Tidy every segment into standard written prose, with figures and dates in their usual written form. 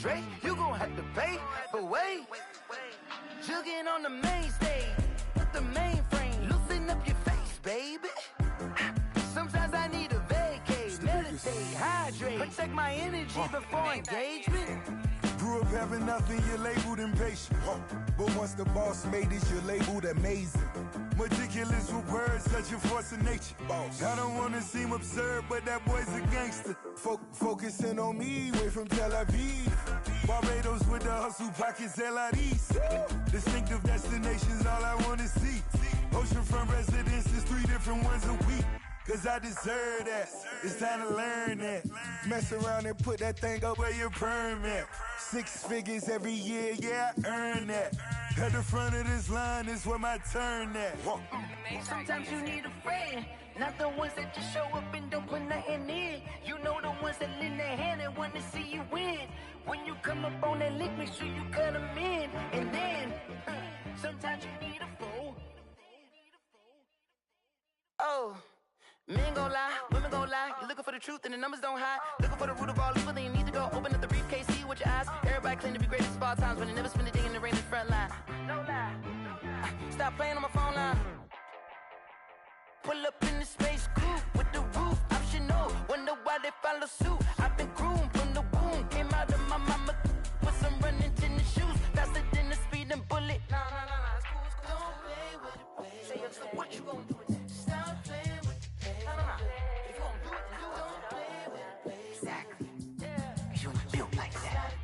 Drake, you gon' have to pay, but wait. Jugging on the main stage, with the mainframe, loosen up your face, baby. Sometimes I need a vacate, meditate, hydrate, protect my energy before engagement. Grew up having nothing, you're labeled impatient. But once the boss made it, you're labeled amazing. Meticulous with words, such a force of nature. I don't wanna seem absurd, but that boy's a gangster. Focusing on me, way from Tel Aviv. Barbados with the hustle pockets, LIDs. Distinctive destinations, all I wanna see. Oceanfront residences, 3 different ones a week. Cause I deserve that, it's time to learn that. Mess around and put that thing up where your permit. 6 figures every year, yeah, I earn that. At the front of this line is where my turn at. Sometimes you need a friend, not the ones that just show up and don't put nothing in. You know the ones that lend their hand and want to see you win. When you come up on that lick, make sure you cut them in. And then, sometimes you need a fool. Oh. Men gon' lie, women gon' lie. You're looking for the truth and the numbers don't hide. Looking for the root of all evil, then you need to go open up the briefcase, see with your eyes. Everybody claim to be greatest of all times, but they never spend a day in the rain in the front line. No lie. Stop playing on my phone line. Pull up in the space coupe with the roof optional. Wonder why they follow suit. I've been groomed from the womb. Came out of my mama with some running tennis shoes. Faster than the speeding bullet. Nah, it's cool, it's cool. Don't play with it, baby. Say so what you gon' do? Stop playing. If you gon' do it, then don't play with it, baby. Exactly. Cause you ain't built like that.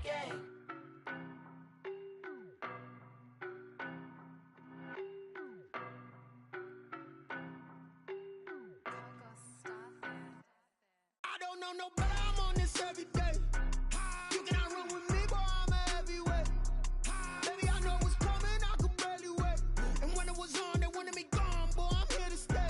I don't know nobody, I'm on this every day. You cannot run with me, boy, I'm a heavyweight. Baby, I know what's coming, I could barely wait. And when it was on, they wanted me gone, boy, I'm here to stay.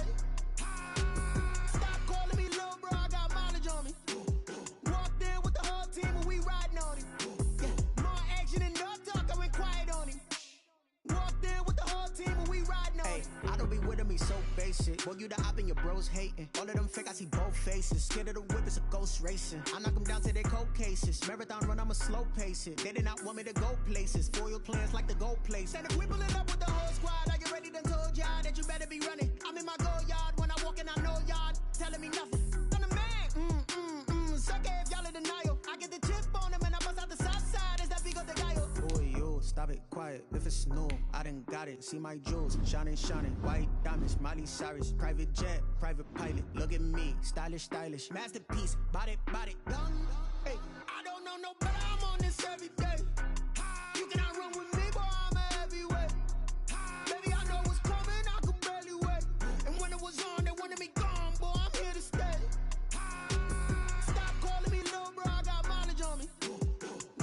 I don't be with him, he's so basic. Boy, you the op and your bros hating. All of them fake, I see both faces. Scared of the whip, it's a ghost racing. I knock them down to their cold cases. Marathon run, I'ma slow pace it. They did not want me to go places. Foil plans like the gold place. And if we pulling up with the whole squad, are you ready? Done told y'all that you better be running. I'm in my go yard when I walk in, I know y'all telling me nothing. I'm the man, suck it if y'all in denial. I get the chip on them and I bust out the south side. Is that big of the guy? Boy, yo, stop it, quiet. If it's new, I done got it. See my jewels, shining, white diamonds, Miley Cyrus, private jet, private pilot. Look at me, stylish, masterpiece, body, done. Hey, I don't know nobody, I'm on this every day. You cannot run with me, boy, I'm a heavyweight. Baby, I know what's coming, I could barely wait. And when it was on, they wanted me gone, boy, I'm here to stay. Stop calling me little bro, I got mileage on me.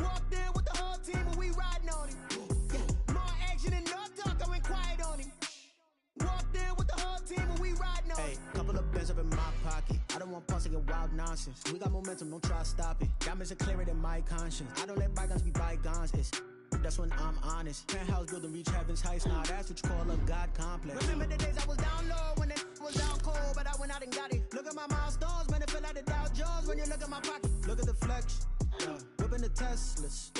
Walked in with the whole team and we riding on it. More action and no talk, I went quiet on him. Walked in with the whole team and we riding on it. Hey, couple of bands up in my pocket. I don't want pulse to get wild nonsense. We got momentum, don't try to stop it. Diamonds are clearer than my conscience. I don't let bygones be bygones. That's when I'm honest. Penthouse building reach heaven's heights. Now that's what you call a God complex. Remember the days I was down low when it was down cold, but I went out and got it. Look at my milestones, man, it feel like the Dow Jones when you look at my pocket. Look at the flex, whipping the Teslas.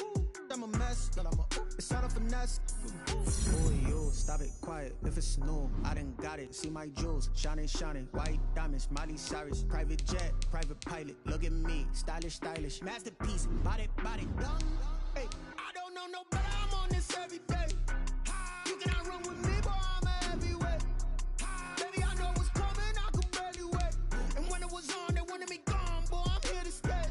I'm a mess, but it's all a finesse. Boy, yo, stop it, quiet. If it's new, I done got it. See my jewels, shining, white diamonds, Miley Cyrus, private jet, private pilot. Look at me, stylish, masterpiece, body, done. Hey, I don't know nobody, I'm on this every day. You cannot run with me, boy, I'm a heavyweight. Baby, I know what's coming, I could barely wait. And when it was on, they wanted me gone, boy, I'm here to stay.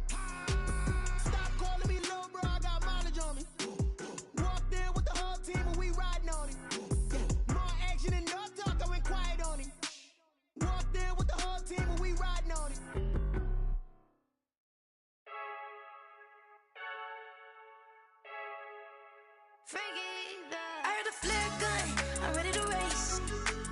Stop calling me little bro, I got mileage on me. Walked in with the whole team and we riding on it. More action and no talk, I went quiet on him. Walked in with the whole team and we riding on it. I heard the flare gun, I'm ready to race.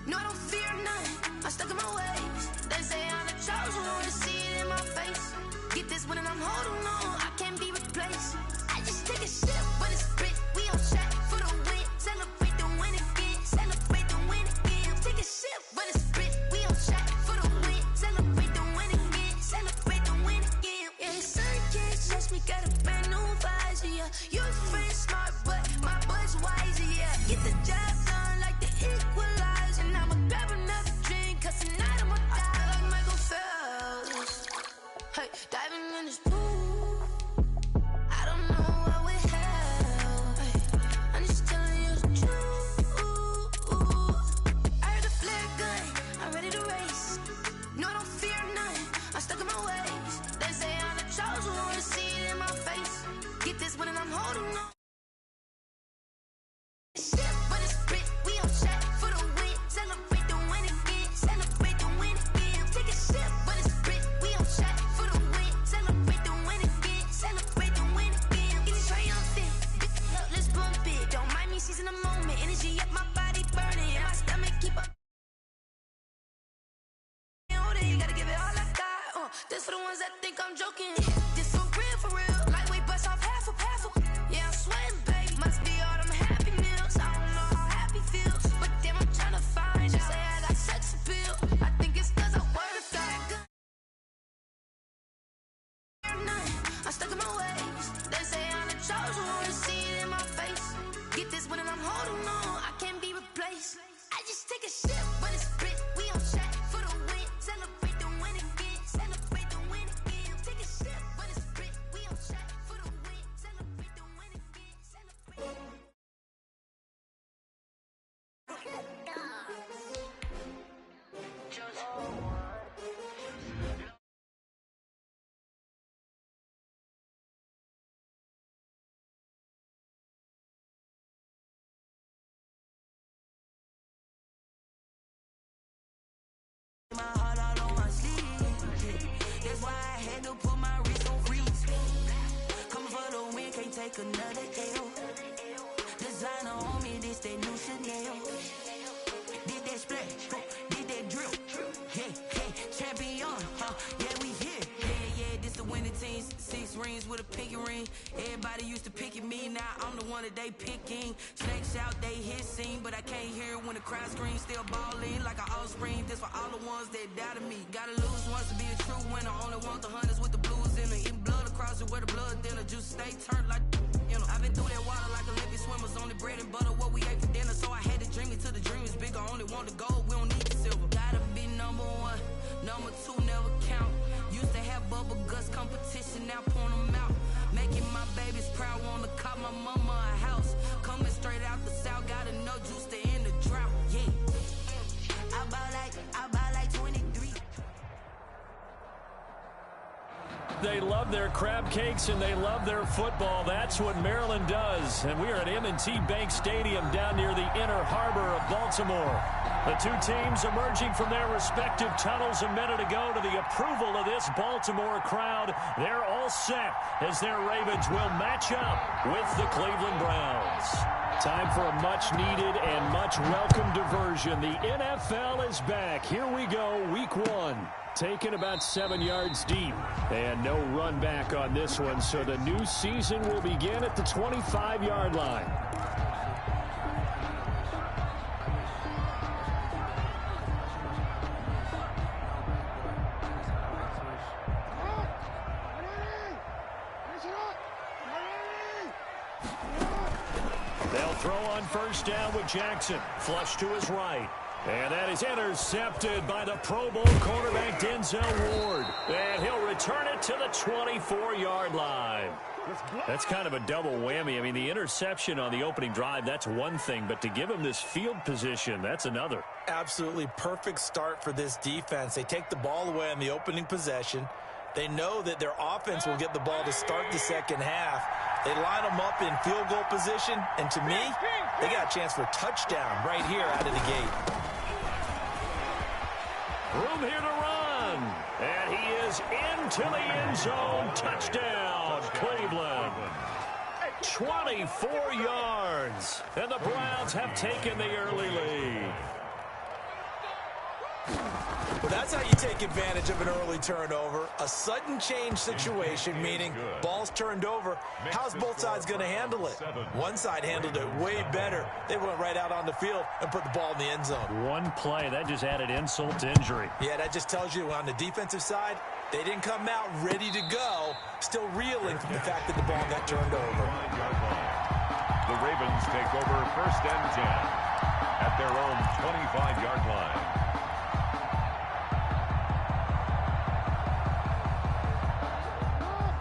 No, I don't fear none, I'm stuck in my ways. They say I'm the chosen one, to see it in my face. Get this one and I'm holding on, I can't be replaced. I just take a sip, but it's spit, we on track for the win. Celebrate the win again, celebrate the win again. Take a sip, but it's spit, we on track for the win. Celebrate the win again, celebrate the win again. Yeah, the sun can't touch me, got a brand new vibe. yeah. You friend smart, but my butt's wiser, yeah. Get the job done like the equalizer. And I'ma grab another drink, cause tonight I'ma die like Michael Phelps. Hey, diving in this pool, I don't know what would help. Hey, I'm just telling you the truth. I heard the flare gun, I'm ready to race. No, I don't fear none, I'm stuck in my ways. They say I'm the chosen one, see it in my face. Get this one and I'm holding on. Shit, but it's split, we on track for the win. Celebrate the win again, celebrate the win again. Take a shit, but it's split, we on track for the win. Celebrate the win again, celebrate the win again. Get it triumphant, look, let's bump it. Don't mind me seizing the moment, energy up my body burning. My stomach keep up. You gotta give it all I got. This for the ones that think I'm joking. This for real. Lightweight bust off half a. Yeah, I'm sweating, babe. Must be all them happy meals. I don't know how happy feels, but damn, I'm tryna find you. Say I got sex appeal. I think it's cause I work that good. I'm stuck in my ways. They say I'm the chosen one, see it in my face. Get this one and I'm holding on. I can't be replaced. I just take a shit, but it's split. We on track for the win. Celebrate the win again. Celebrate the win again. Take a shit, but it's split. We on track for the win. Celebrate the win again. Celebrate. My heart all on my sleeve. That's why I had to put my wrist on freeze. Coming for the win, can't take another L. Designer on me, this that new Chanel. Did that splash, did that drill. Yeah, champion, yeah, we here. Yeah, this the winning teams. 6 rings with a pinky ring. Everybody used to pick at me, now I'm the one that they picking. Snakes out, they hissing, but I can't hear when the crowd screams. Still balling like an offspring. This for all the ones that doubted me. Gotta lose once to be a true winner. Only want the hunters with the blues in it. Eating blood across it where the blood thinner. Juice stay turned like, you know. I've been through that water like Olympic swimmers. Only bread and butter, what we ate for dinner. So I had to dream it till the dream is bigger. Only want the gold, we don't need the silver. Gotta be number 1, number 2 never count. Used to have bubble guts competition, now point them out. Making my babies proud, wanna call my mama a house. Coming straight out the south, gotta know juice to end the drought. Yeah, I buy like 23. They love their crab cakes and they love their football. That's what Maryland does. And we are at M&T Bank Stadium down near the inner harbor of Baltimore. The two teams emerging from their respective tunnels a minute ago to the approval of this Baltimore crowd. They're all set as their Ravens will match up with the Cleveland Browns. Time for a much-needed and much-welcome diversion. The NFL is back. Here we go, week 1. Taken about 7 yards deep. And no run back on this one, so the new season will begin at the 25-yard line. They'll throw on first down with Jackson. Flush to his right. And that is intercepted by the Pro Bowl cornerback Denzel Ward. And he'll return it to the 24-yard line. That's kind of a double whammy. I mean, the interception on the opening drive, that's one thing. But to give him this field position, that's another. Absolutely perfect start for this defense. They take the ball away on the opening possession. They know that their offense will get the ball to start the second half. They line them up in field goal position. And to me, they got a chance for a touchdown right here out of the gate. Room here to run. And he is into the end zone. Touchdown, Cleveland. 24 yards. And the Browns have taken the early lead. Well, That's how you take advantage of an early turnover. A sudden change situation, meaning ball's turned over. How's both sides going to handle it? One side handled it way better. They went right out on the field and put the ball in the end zone. One play, that just added insult to injury. Yeah, that just tells you on the defensive side, they didn't come out ready to go, still reeling from the fact that the ball got turned over. The Ravens take over 1st and 10 at their own 25-yard line.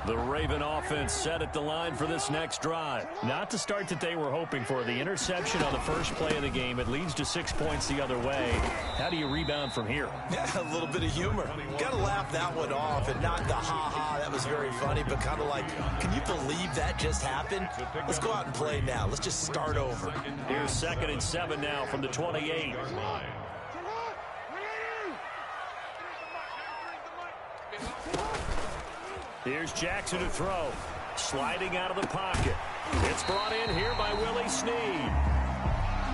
The Raven offense set at the line for this next drive. Not the start that they were hoping for. The interception on the first play of the game. It leads to 6 points the other way. How do you rebound from here? Yeah, a little bit of humor. Got to laugh that one off, and not the ha-ha, that was very funny, but kind of like, can you believe that just happened? Let's go out and play now. Let's just start over. Here's 2nd and 7 now from the 28. Here's Jackson to throw. Sliding out of the pocket. It's brought in here by Willie Snead.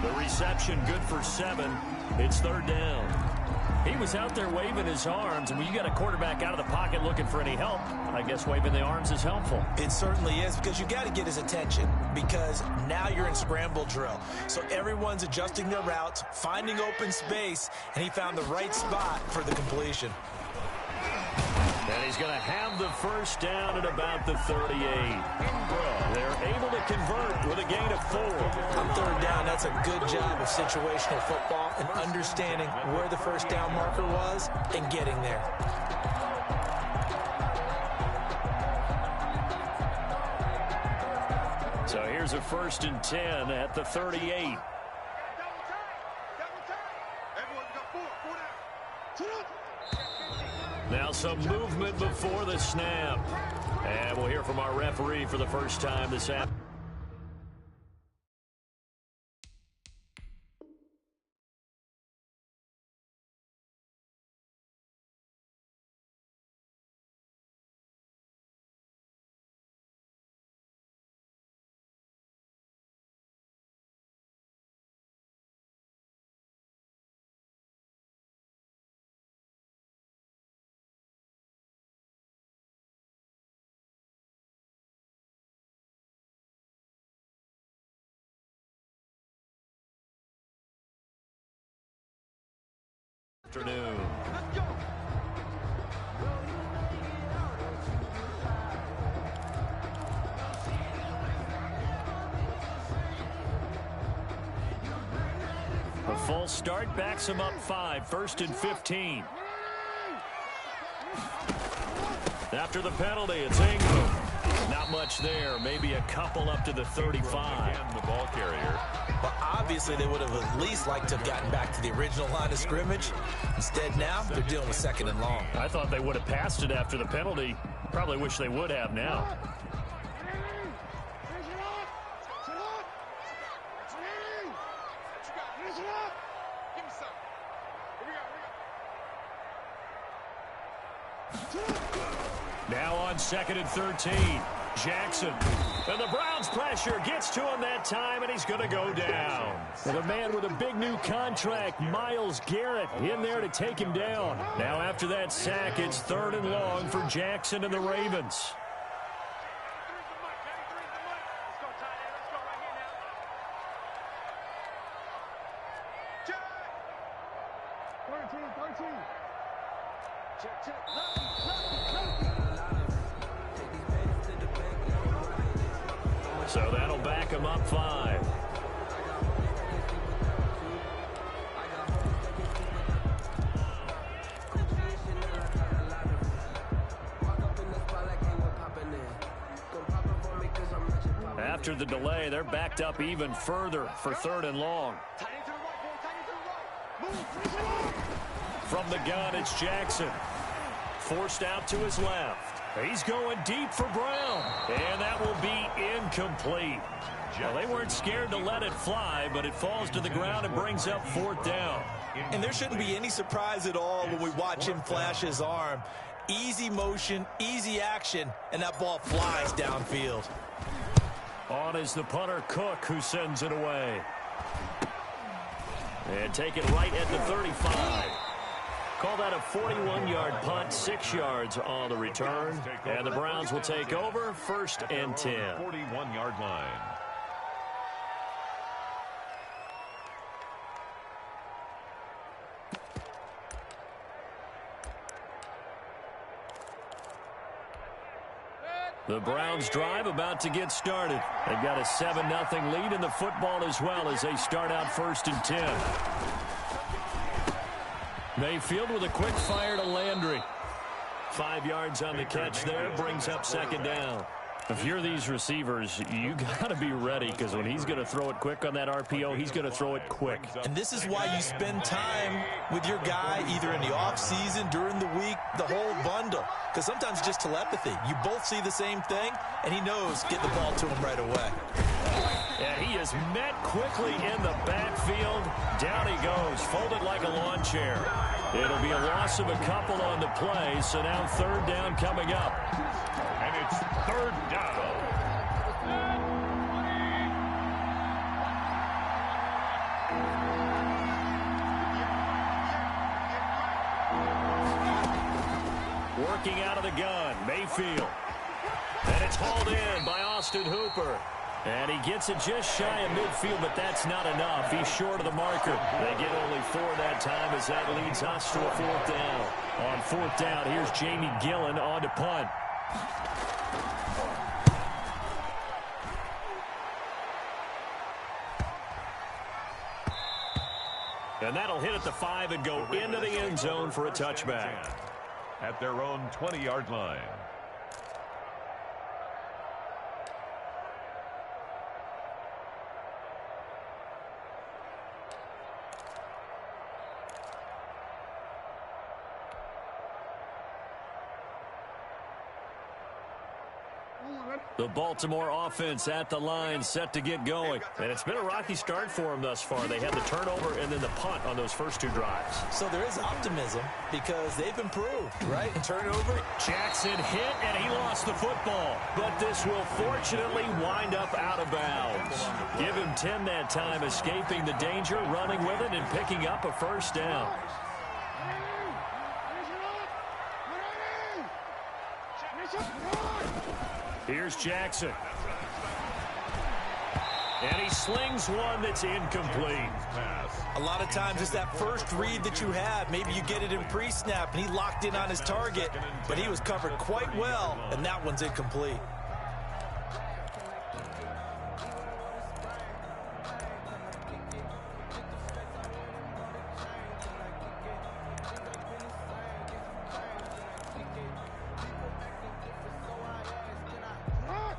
The reception good for 7. It's 3rd down. He was out there waving his arms, and when you got a quarterback out of the pocket looking for any help, I guess waving the arms is helpful. It certainly is, because you got to get his attention, because now you're in scramble drill. So everyone's adjusting their routes, finding open space, and he found the right spot for the completion. And he's going to have the 1st down at about the 38. They're able to convert with a gain of 4. On 3rd down, that's a good job of situational football and understanding where the 1st down marker was and getting there. So here's a 1st and 10 at the 38. Now some movement before the snap. And we'll hear from our referee for the first time this afternoon. Afternoon. A full start backs him up 5. 1st and 15. After the penalty, it's Ingram. Not much there. Maybe a couple up to the 35. Again, the ball carrier. But obviously they would have at least liked to have gotten back to the original line of scrimmage. Instead now, they're dealing with 2nd and long. I thought they would have passed it after the penalty. Probably wish they would have now. Now on 2nd and 13. Jackson. And the Browns pressure gets to him that time, and he's going to go down. And a man with a big new contract, Myles Garrett, in there to take him down. Now after that sack, it's 3rd and long for Jackson and the Ravens. So that'll back him up 5. After the delay, they're backed up even further for 3rd and long. From the gun, it's Jackson. Forced out to his left. He's going deep for Brown. And that will be incomplete. Well, they weren't scared to let it fly, but it falls to the ground and brings up 4th down. And there shouldn't be any surprise at all when we watch him flash his arm. Easy motion, easy action, and that ball flies downfield. On is the punter, Cook, who sends it away. And take it right at the 35. Call that a 41-yard punt, 6 yards on the return. And the Browns will take over, 1st and 10. 41-yard line. The Browns drive about to get started. They've got a 7-0 lead in the football as well as they start out 1st and 10. Mayfield with a quick fire to Landry. 5 yards on the catch there, brings up 2nd down. If you're these receivers, you got to be ready because when he's going to throw it quick on that RPO, he's going to throw it quick. And this is why you spend time with your guy either in the offseason, during the week, the whole bundle. Because sometimes it's just telepathy. You both see the same thing, and he knows get the ball to him right away. And he is met quickly in the backfield. Down he goes, folded like a lawn chair. It'll be a loss of a couple on the play, so now 3rd down coming up. And it's 3rd down. Working out of the gun, Mayfield. And it's hauled in by Austin Hooper. And he gets it just shy of midfield, but that's not enough. He's short of the marker. They get only 4 that time as that leads us to a 4th down. On 4th down, here's Jamie Gillen on to punt. And that'll hit at the 5 and go into the end zone for a touchback. At their own 20-yard line. The Baltimore offense at the line, set to get going. And it's been a rocky start for them thus far. They had the turnover and then the punt on those first 2 drives. So there is optimism because they've improved, right? Turnover. Jackson hit, and he lost the football. But this will fortunately wind up out of bounds. Give him 10 that time, escaping the danger, running with it, and picking up a 1st down. Here's Jackson. And he slings one that's incomplete. A lot of times it's that first read that you have. Maybe you get it in pre-snap, and he locked in on his target, but he was covered quite well, and that one's incomplete.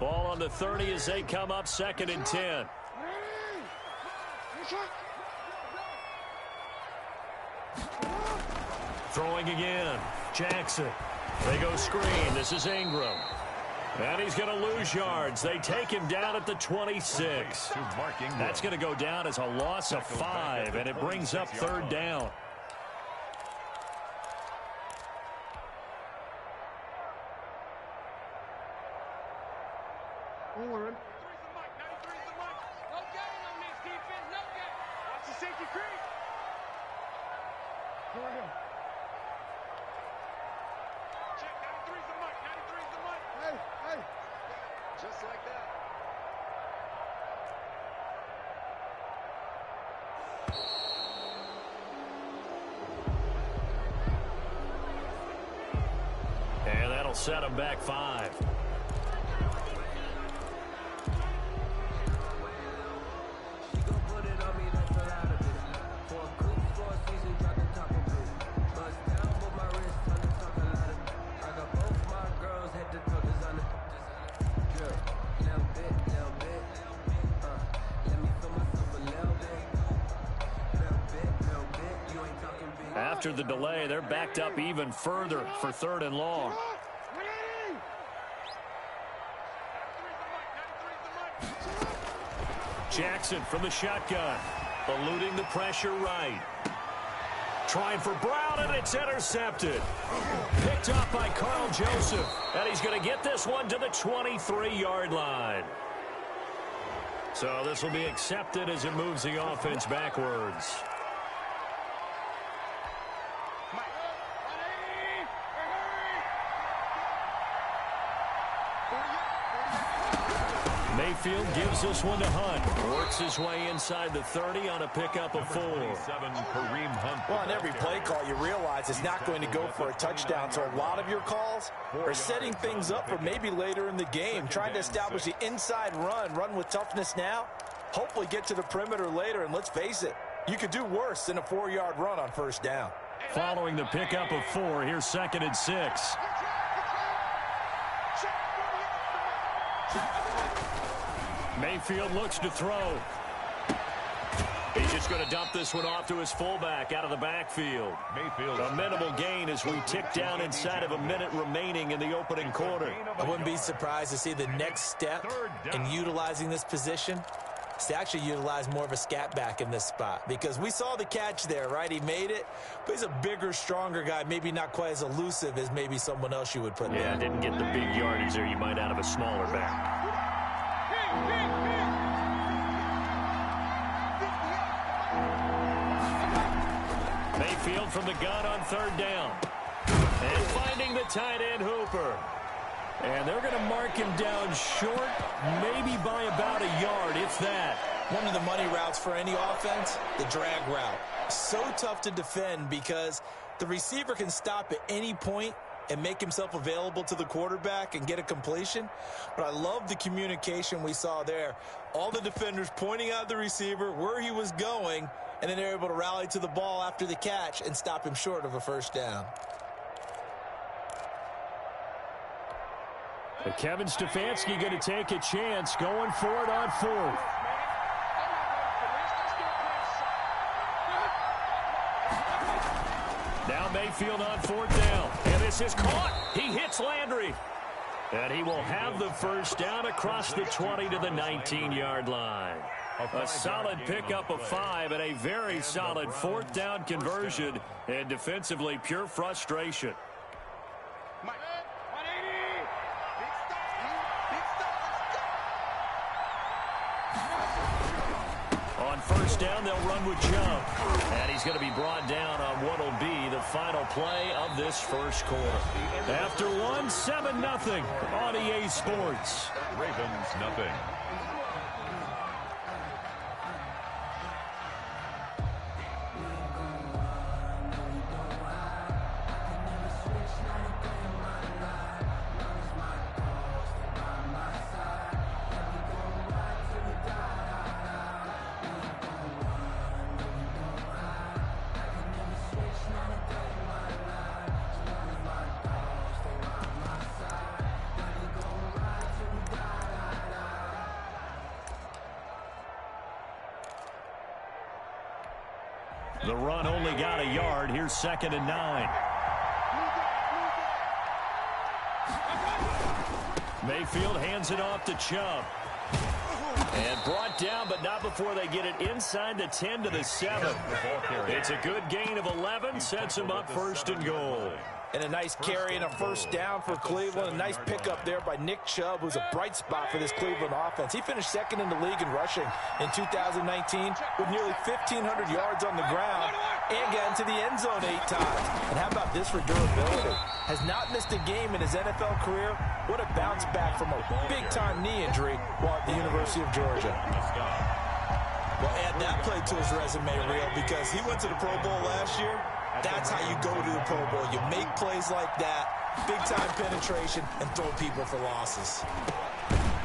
Ball on the 30 as they come up 2nd and 10. Throwing again. Jackson. They go screen. This is Ingram. And he's going to lose yards. They take him down at the 26. That's going to go down as a loss of 5, and it brings up 3rd down. And that'll set him back 5. After the delay, they're backed up even further for 3rd and long. Jackson from the shotgun, eluding the pressure right. Trying for Brown, and it's intercepted. Picked up by Carl Joseph, and he's going to get this one to the 23-yard line. So this will be accepted as it moves the offense backwards. Mayfield gives this one to Hunt. Works his way inside the 30 on a pickup of 4. Well, on every play call, you realize it's not going to go for a touchdown. So a lot of your calls are setting things up for maybe later in the game, trying to establish the inside run with toughness now, hopefully get to the perimeter later. And let's face it, you could do worse than a 4-yard run on first down. Following the pickup of 4, here's 2nd and 6. Mayfield looks to throw. He's just going to dump this one off to his fullback out of the backfield. Mayfield. A minimal gain as we tick down inside of a minute remaining in the opening quarter. I wouldn't be surprised to see the next step in utilizing this position is to actually utilize more of a scat back in this spot, because we saw the catch there, right? He made it, but he's a bigger, stronger guy, maybe not quite as elusive as maybe someone else you would put there. Yeah, didn't get the big yardage there you might out of a smaller back. Mayfield from the gun on 3rd down. And finding the tight end Hooper. And they're going to mark him down short, maybe by about a yard, if that. One of the money routes for any offense, the drag route. So tough to defend because the receiver can stop at any point and make himself available to the quarterback and get a completion. But I love the communication we saw there. All the defenders pointing out the receiver, where he was going, and then they're able to rally to the ball after the catch and stop him short of a first down. But Kevin Stefanski going to take a chance going for it on 4th. Now Mayfield on 4th down. And this is caught. He hits Landry. And he will have the first down across the 20 to the 19-yard line. A solid pickup of 5 and a very solid 4th down conversion. And defensively, pure frustration. On first down, they'll run with Chubb. And he's going to be brought down on what will be the final play of this first quarter. After 1, 7-0 on EA Sports. Ravens nothing. The run only got a yard. Here's 2nd and 9. Mayfield hands it off to Chubb. And brought down, but not before they get it inside the 10 to the 7. It's a good gain of 11. Sets him up 1st and goal. And a nice carry and a first down for Cleveland. A nice pickup there by Nick Chubb, who's a bright spot for this Cleveland offense. He finished 2nd in the league in rushing in 2019 with nearly 1,500 yards on the ground and got into the end zone 8 times. And how about this for durability? Has not missed a game in his NFL career. What a bounce back from a big-time knee injury while at the University of Georgia. Well, add that play to his resume, Real, because he went to the Pro Bowl last year. That's how you go to the Pro Bowl. You make plays like that, big-time penetration, and throw people for losses.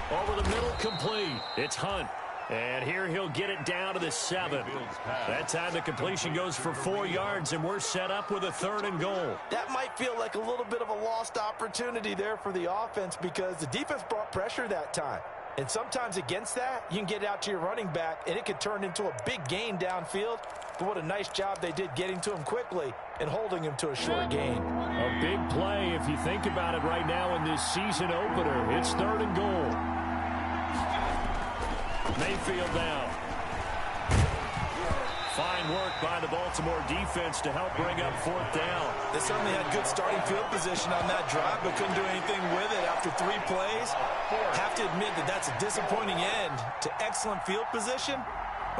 Over the middle, complete. It's Hunt. And here he'll get it down to the 7. That time the completion goes for 4 yards, and we're set up with a 3rd and goal. That might feel like a little bit of a lost opportunity there for the offense because the defense brought pressure that time. And sometimes against that, you can get out to your running back, and it could turn into a big gain downfield. But what a nice job they did getting to him quickly and holding him to a short gain. A big play if you think about it right now in this season opener. It's 3rd and goal. Mayfield down. Fine work by the Baltimore defense to help bring up 4th down. They certainly had good starting field position on that drive, but couldn't do anything with it after 3 plays. Have to admit that that's a disappointing end to excellent field position.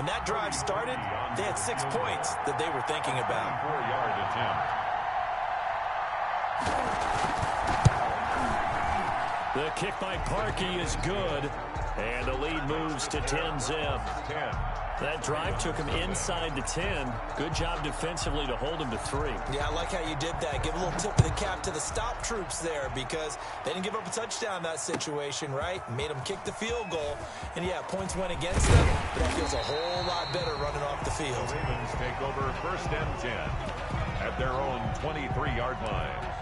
When that drive started, they had 6 points that they were thinking about. 4-yard attempt. The kick by Parkey is good. And the lead moves to 10-zip. That drive took him inside the 10. Good job defensively to hold him to 3. Yeah, I like how you did that. Give a little tip of the cap to the stop troops there because they didn't give up a touchdown in that situation, right? Made them kick the field goal. And, yeah, points went against them, but that feels a whole lot better running off the field. The Ravens take over 1st and 10 at their own 23-yard line.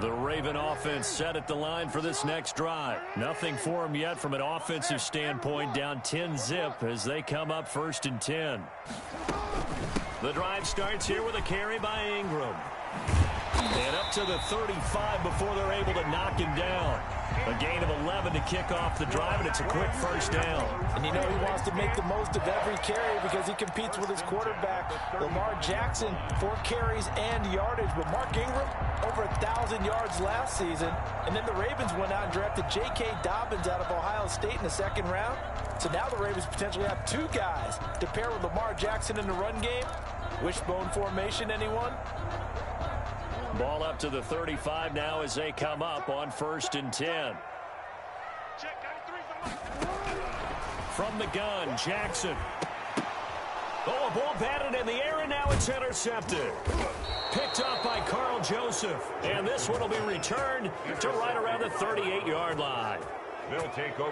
The Raven offense set at the line for this next drive. Nothing for them yet from an offensive standpoint, down 10-zip as they come up 1st and 10. The drive starts here with a carry by Ingram. And up to the 35 before they're able to knock him down. A gain of 11 to kick off the drive, and it's a quick 1st down. And you know he wants to make the most of every carry because he competes with his quarterback, Lamar Jackson, 4 carries and yardage. But Mark Ingram, over 1,000 yards last season. And then the Ravens went out and drafted J.K. Dobbins out of Ohio State in the 2nd round. So now the Ravens potentially have 2 guys to pair with Lamar Jackson in the run game. Wishbone formation, anyone? Ball up to the 35 now as they come up on 1st and 10. From the gun, Jackson. Oh, a ball batted in the air, and now it's intercepted. Picked up by Carl Joseph. And this one will be returned to right around the 38-yard line.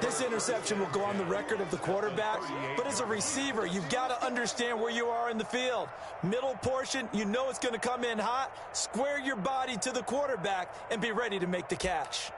This interception will go on the record of the quarterback, but as a receiver, you've got to understand where you are in the field. Middle portion, you know it's going to come in hot. Square your body to the quarterback and be ready to make the catch.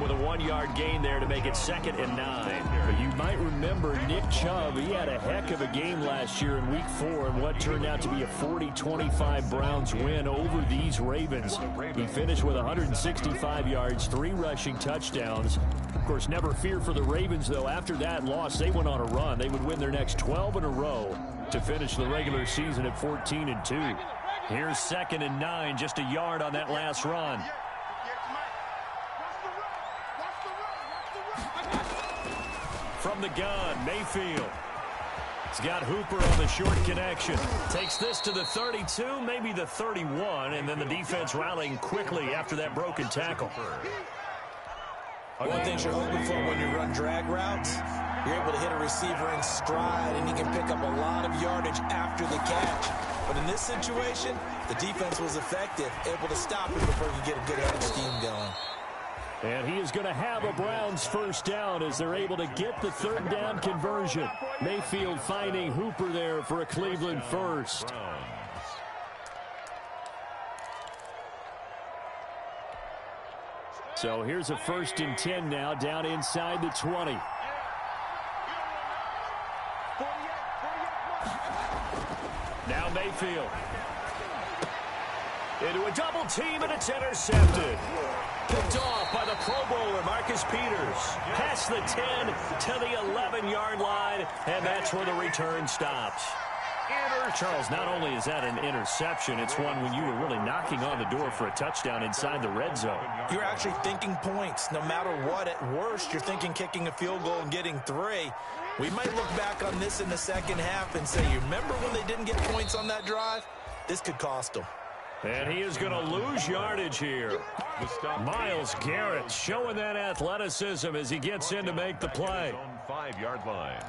With a 1-yard gain there to make it 2nd and 9. But you might remember Nick Chubb, he had a heck of a game last year in Week 4 in what turned out to be a 40-25 Browns win over these Ravens. He finished with 165 yards, 3 rushing touchdowns. Of course, never fear for the Ravens, though. After that loss, they went on a run. They would win their next 12 in a row to finish the regular season at 14-2. Here's 2nd and 9, just a yard on that last run. From the gun, Mayfield. He's got Hooper on the short connection. Takes this to the 32, maybe the 31, and then the defense rallying quickly after that broken tackle. One thing you're hoping for when you run drag routes, you're able to hit a receiver in stride, and he can pick up a lot of yardage after the catch. But in this situation, the defense was effective, able to stop him before he could get a good head of steam going. And he is going to have a Browns 1st down as they're able to get the 3rd down conversion. Mayfield finding Hooper there for a Cleveland 1st. So here's a 1st and 10 now down inside the 20. Now Mayfield. Into a double team, and it's intercepted. Picked off by the Pro Bowler, Marcus Peters. Past the 10 to the 11-yard line, and that's where the return stops. Charles, not only is that an interception, it's one when you were really knocking on the door for a touchdown inside the red zone. You're actually thinking points. No matter what, at worst, you're thinking kicking a field goal and getting 3. We might look back on this in the 2nd half and say, you remember when they didn't get points on that drive? This could cost them. And he is going to lose yardage here. Myles Garrett showing that athleticism as he gets in to make the play. 5-yard line.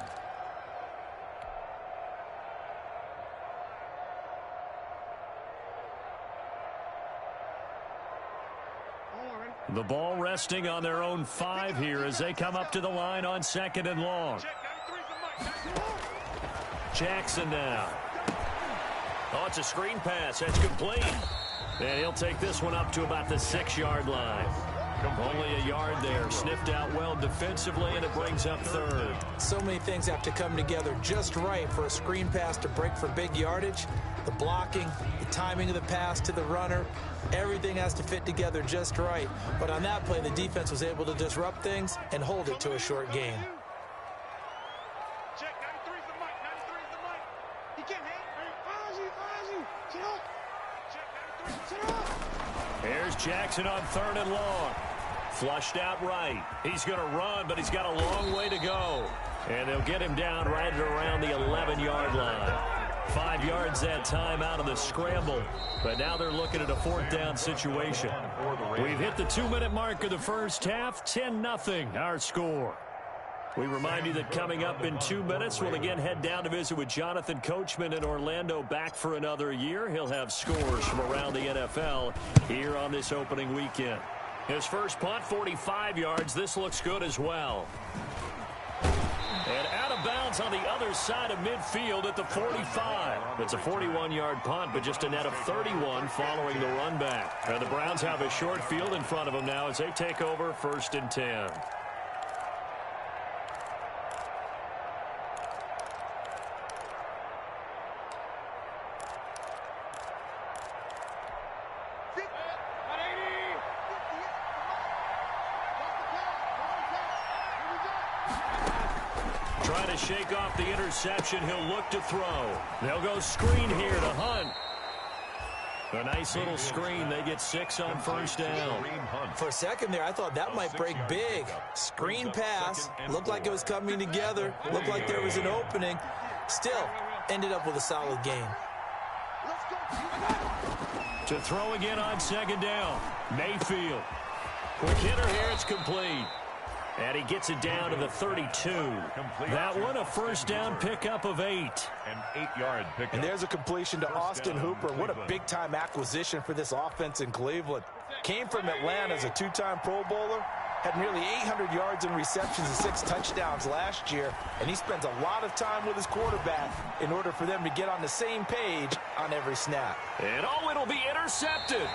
The ball resting on their own 5 here as they come up to the line on 2nd and long. Jackson now. Oh, it's a screen pass. That's complete. And he'll take this one up to about the 6-yard line. Only a yard there. Sniffed out well defensively, and it brings up 3rd. So many things have to come together just right for a screen pass to break for big yardage. The blocking, the timing of the pass to the runner, everything has to fit together just right. But on that play, the defense was able to disrupt things and hold it to a short gain. Check, 93's the mic, 93's the mic. He can't hang. Sit up. Check, 93, sit up. Here's Jackson on 3rd and long. Flushed out right. He's going to run, but he's got a long way to go. And they'll get him down right at around the 11-yard line. 5 yards that time out of the scramble. But now they're looking at a 4th down situation. We've hit the 2-minute mark of the first half. 10-0 our score. We remind you that coming up in 2 minutes, we'll again head down to visit with Jonathan Coachman in Orlando, back for another year. He'll have scores from around the NFL here on this opening weekend. His first punt, 45 yards. This looks good as well. And out of bounds on the other side of midfield at the 45. It's a 41-yard punt, but just a net of 31 following the run back. And the Browns have a short field in front of them now as they take over 1st and 10. Trying to shake off the interception. He'll look to throw. They'll go screen here to Hunt. A nice little screen. They get 6 on 1st down. For a second there, I thought that might break big. Screen pass. Looked like it was coming together. Looked like there was an opening. Still, ended up with a solid gain. To throw again on 2nd down. Mayfield. Quick hitter here. It's complete. And he gets it down to the 32. That one, a 1st down pickup of 8. An 8-yard pickup. And there's a completion to Austin Hooper. What a big-time acquisition for this offense in Cleveland. Came from Atlanta as a 2-time Pro Bowler. Had nearly 800 yards in receptions and 6 touchdowns last year. And he spends a lot of time with his quarterback in order for them to get on the same page on every snap. And it'll be intercepted.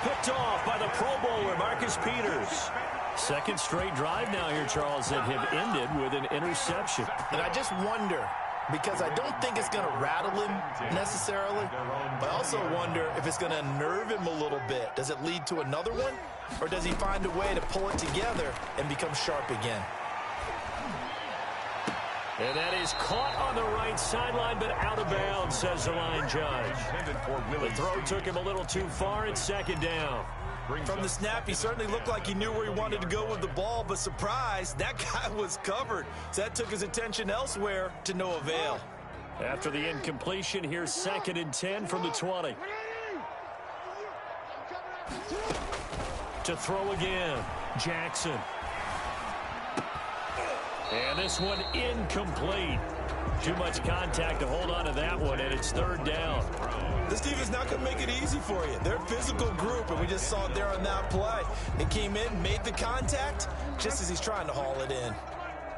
Picked off by the Pro Bowler, Marcus Peters. Second straight drive now here, Charles, that have ended with an interception. And I just wonder, because I don't think it's going to rattle him necessarily, but I also wonder if it's going to unnerve him a little bit. Does it lead to another one, or does he find a way to pull it together and become sharp again? And that is caught on the right sideline, but out of bounds, says the line judge. The throw took him a little too far. It's 2nd down. From the snap, he certainly looked like he knew where he wanted to go with the ball, but surprise, that guy was covered. So that took his attention elsewhere to no avail. After the incompletion, here's 2nd and 10 from the 20. To throw again, Jackson. And this one incomplete. Too much contact to hold on to that one, and it's 3rd down. This defense not going to make it easy for you. They're a physical group, and we just saw it there on that play. They came in, made the contact, just as he's trying to haul it in.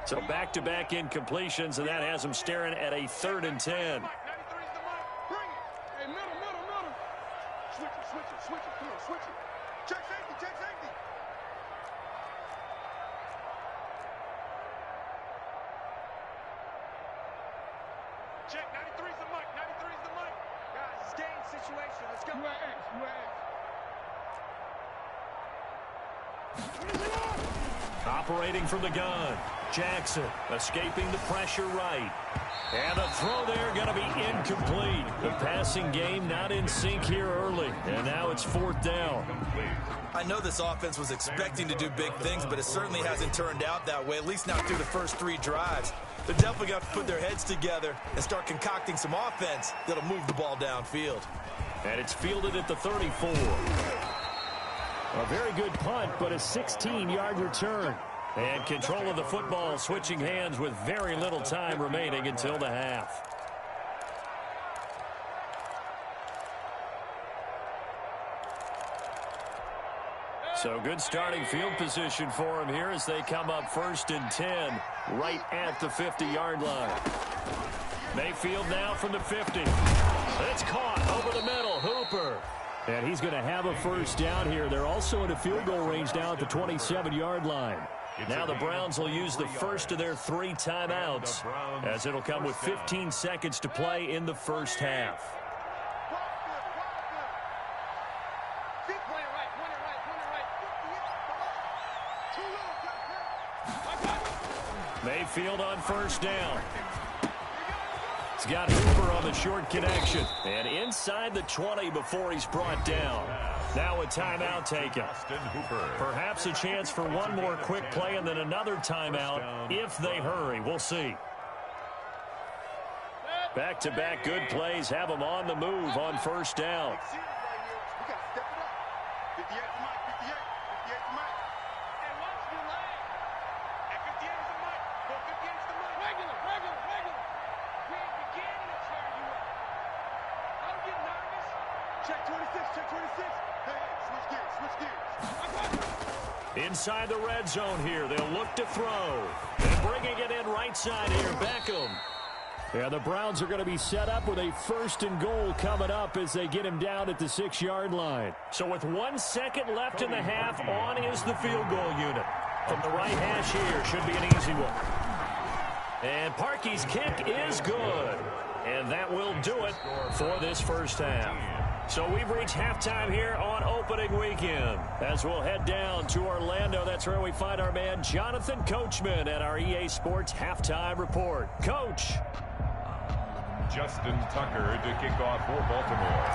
So back-to-back incompletions, and that has him staring at a 3rd and 10. 93's the mic. Bring it. Hey, middle. Switch it. Come on, switch it. Check safety. Check, 93's the mic. Guys, it's game situation. Let's go. Operating from the gun, Jackson escaping the pressure right. And a throw there going to be incomplete. The passing game not in sync here early. And now it's 4th down. I know this offense was expecting to do big things, but it certainly hasn't turned out that way, at least not through the first 3 drives. They're definitely going to put their heads together and start concocting some offense that'll move the ball downfield. And it's fielded at the 34. A very good punt, but a 16-yard return. And control of the football switching hands with very little time remaining until the half. So good starting field position for him here as they come up 1st and 10 right at the 50-yard line. Mayfield now from the 50. It's caught over the middle. Hooper. And he's going to have a 1st down here. They're also in a field goal range now at the 27-yard line. Now the Browns will use the first of their 3 timeouts, as it'll come with 15 seconds to play in the first half. Mayfield on first down. He's got Hooper on the short connection. And inside the 20 before he's brought down. Now a timeout taken. Perhaps a chance for one more quick play and then another timeout if they hurry. We'll see. Back-to-back good plays have them on the move on first down. Inside the red zone here. They'll look to throw. And bringing it in right side here, Beckham. Yeah, the Browns are going to be set up with a 1st and goal coming up as they get him down at the 6-yard line. So with 1 second left in the half, on is the field goal unit. From the right hash here, should be an easy one. And Parkey's kick is good. And that will do it for this first half. So we've reached halftime here on opening weekend. As we'll head down to Orlando, that's where we find our man Jonathan Coachman at our EA Sports Halftime Report. Coach. Justin Tucker to kick off for Baltimore.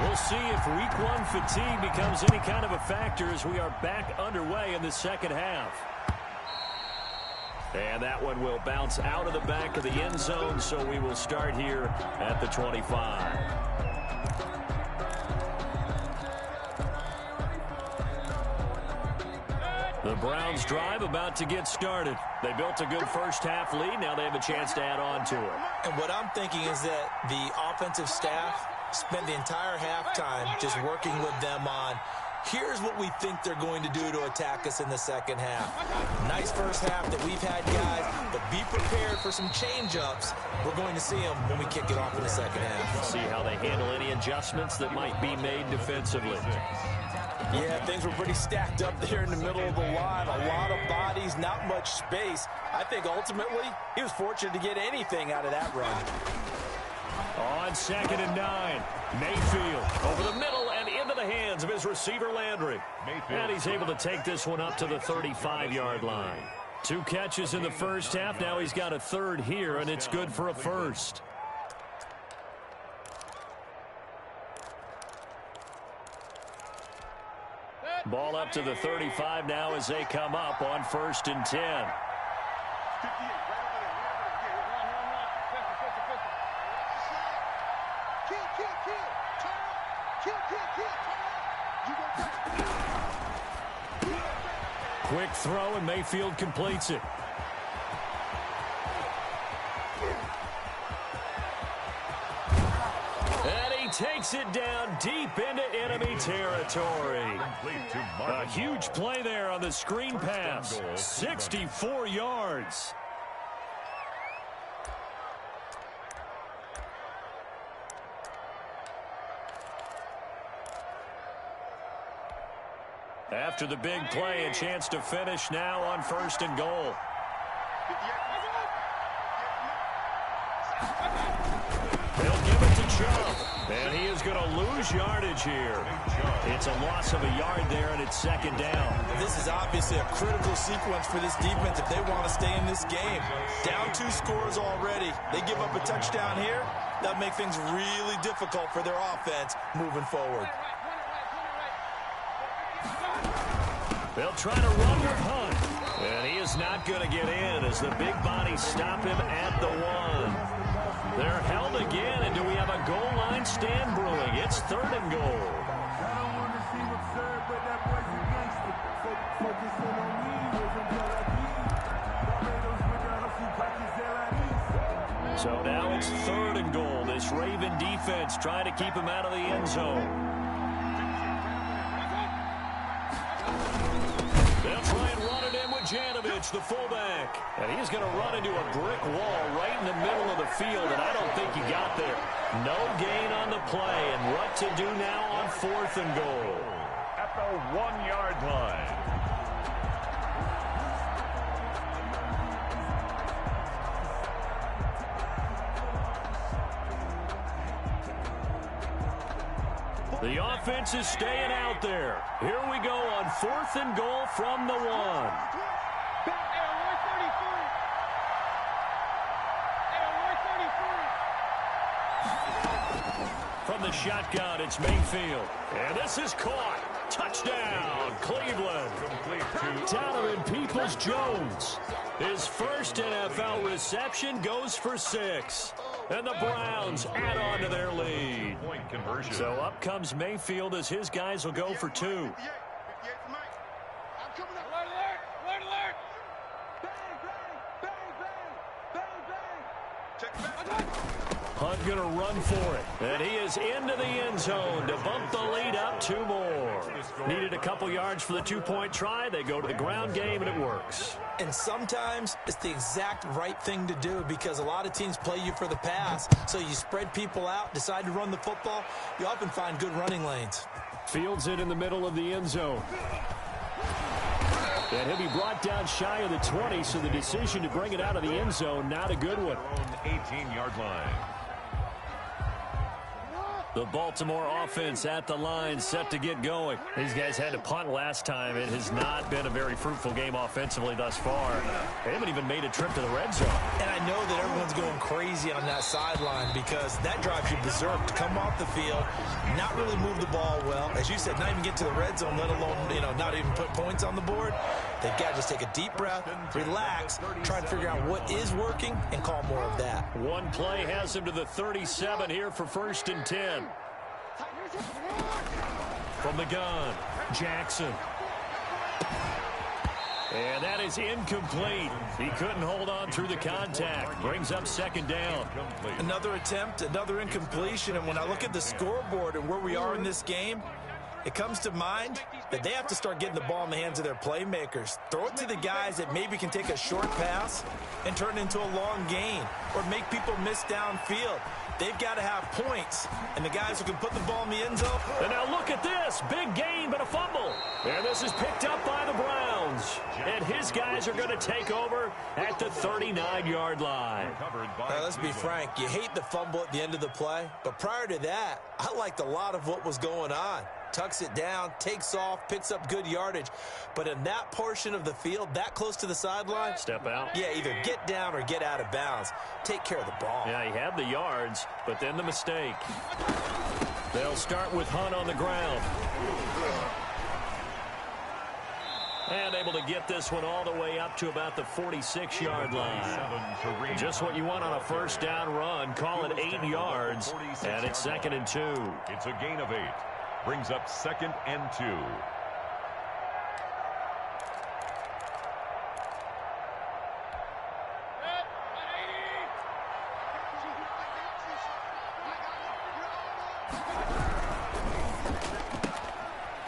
We'll see if week 1 fatigue becomes any kind of a factor as we are back underway in the second half. And that one will bounce out of the back of the end zone, so we will start here at the 25. The Browns drive about to get started. They built a good first half lead. Now they have a chance to add on to it. And what I'm thinking is that the offensive staff spent the entire halftime just working with them on, here's what we think they're going to do to attack us in the second half. Nice first half that we've had, guys, but be prepared for some change-ups. We're going to see them when we kick it off in the second half. See how they handle any adjustments that might be made defensively. Yeah, things were pretty stacked up there in the middle of the line. A lot of bodies, not much space. I think ultimately he was fortunate to get anything out of that run. On 2nd and 9, Mayfield over the middle and into the hands of his receiver Landry. And he's able to take this one up to the 35-yard line. 2 catches in the first half. Now he's got a 3rd here, and it's good for a 1st. Ball up to the 35 now as they come up on 1st and 10. Quick throw, and Mayfield completes it. And he takes it down deep into enemy territory. A huge play there on the screen pass. 64 yards. After the big play, a chance to finish now on 1st and goal. They'll give it to Chubb, and he is going to lose yardage here. It's a loss of a yard there, and it's 2nd down. This is obviously a critical sequence for this defense if they want to stay in this game. Down 2 scores already. They give up a touchdown here. That'll make things really difficult for their offense moving forward. They'll try to run or hunt. And he is not going to get in as the big bodies stop him at the 1. They're held again, and do we have a goal line stand brewing? It's 3rd and goal. So now it's 3rd and goal. This Raven defense trying to keep him out of the end zone. They'll try and run it in with Janovich, the fullback. And he's going to run into a brick wall right in the middle of the field, and I don't think he got there. No gain on the play, and what to do now on 4th and goal. the 1-yard line. The offense is staying out there. Here we go on 4th and goal from the 1. From the shotgun, it's Mayfield. And this is caught. Touchdown, Cleveland. Donovan Peoples-Jones. His first NFL reception goes for 6. And the Browns add on to their lead. So up comes Mayfield as his guys will go for 2. Hunt going to run for it. And he is into the end zone to bump the lead up 2 more. Needed a couple yards for the 2-point try. They go to the ground game, and it works. And sometimes it's the exact right thing to do because a lot of teams play you for the pass. So you spread people out, decide to run the football. You often find good running lanes. Fields it in the middle of the end zone. And he'll be brought down shy of the 20, so the decision to bring it out of the end zone, not a good one. 18-yard line. The Baltimore offense at the line, set to get going. These guys had to punt last time. It has not been a very fruitful game offensively thus far. They haven't even made a trip to the red zone. And I know that everyone's going crazy on that sideline because that drives you berserk to come off the field, not really move the ball well. As you said, not even get to the red zone, let alone, not even put points on the board. They've got to just take a deep breath, relax, try and figure out what is working, and call more of that. One play has him to the 37 here for 1st and 10. From the gun, Jackson. And that is incomplete. He couldn't hold on through the contact. Brings up 2nd down. Another attempt, another incompletion. And when I look at the scoreboard and where we are in this game, it comes to mind that they have to start getting the ball in the hands of their playmakers. Throw it to the guys that maybe can take a short pass and turn it into a long gain or make people miss downfield. They've got to have points, and the guys who can put the ball in the end zone. And now look at this. Big gain, but a fumble. And this is picked up by the Browns. And his guys are going to take over at the 39-yard line. Now, let's be frank. You hate the fumble at the end of the play, but prior to that, I liked a lot of what was going on. Tucks it down, takes off, picks up good yardage. But in that portion of the field, that close to the sideline, step out. Yeah, either get down or get out of bounds. Take care of the ball. Yeah, he had the yards, but then the mistake. They'll start with Hunt on the ground. And able to get this one all the way up to about the 46-yard line. Just what you want on a 1st down run. Call it 8 yards, and it's 2nd and 2. It's a gain of 8. Brings up 2nd and 2.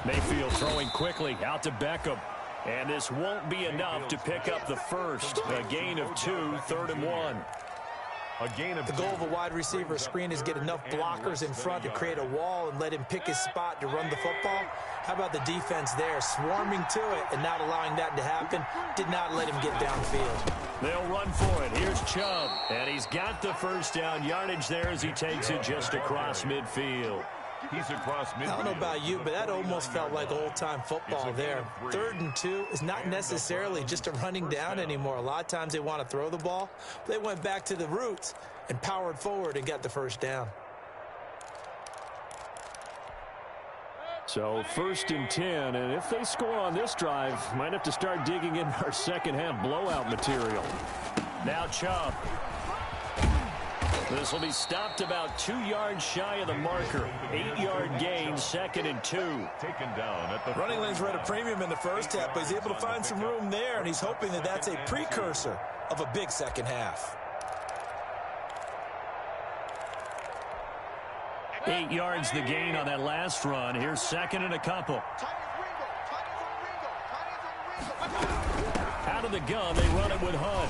Mayfield throwing quickly out to Beckham. And this won't be enough to pick up the first. A gain of 2, 3rd and 1. The goal of a wide receiver screen is get enough blockers in front to create a wall and let him pick his spot to run the football. How about the defense there, swarming to it and not allowing that to happen? Did not let him get downfield. They'll run for it. Here's Chubb, and he's got the 1st down yardage there as he takes it just across midfield. He's across midfield. I don't know about you, but that almost felt like old-time football there. 3rd and 2 is not necessarily just a running down anymore. A lot of times they want to throw the ball. They went back to the roots and powered forward and got the 1st down. So 1st and 10, and if they score on this drive, might have to start digging in our second-half blowout material. Now Chubb. This will be stopped about 2 yards shy of the marker. 8-yard gain, 2nd and 2. Taken down at the running lanes were at a premium in the first half, but he's able to find some room there, and he's hoping that that's a precursor of a big second half. 8 yards the gain on that last run. Here's 2nd and a couple. Out of the gun, they run it with Hunt.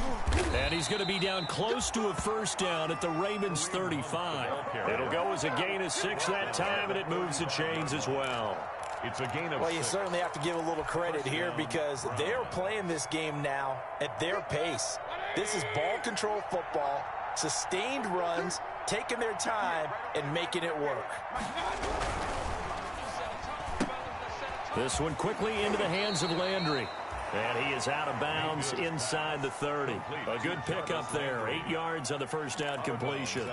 And he's going to be down close to a 1st down at the Ravens 35. It'll go as a gain of 6 that time, and it moves the chains as well. It's a gain of Well, you 6. certainly have to give a little credit here because they're playing this game now at their pace. This is ball control football, sustained runs, taking their time, and making it work. This one quickly into the hands of Landry. And he is out of bounds inside the 30. A good pickup there. 8 yards on the first down completion.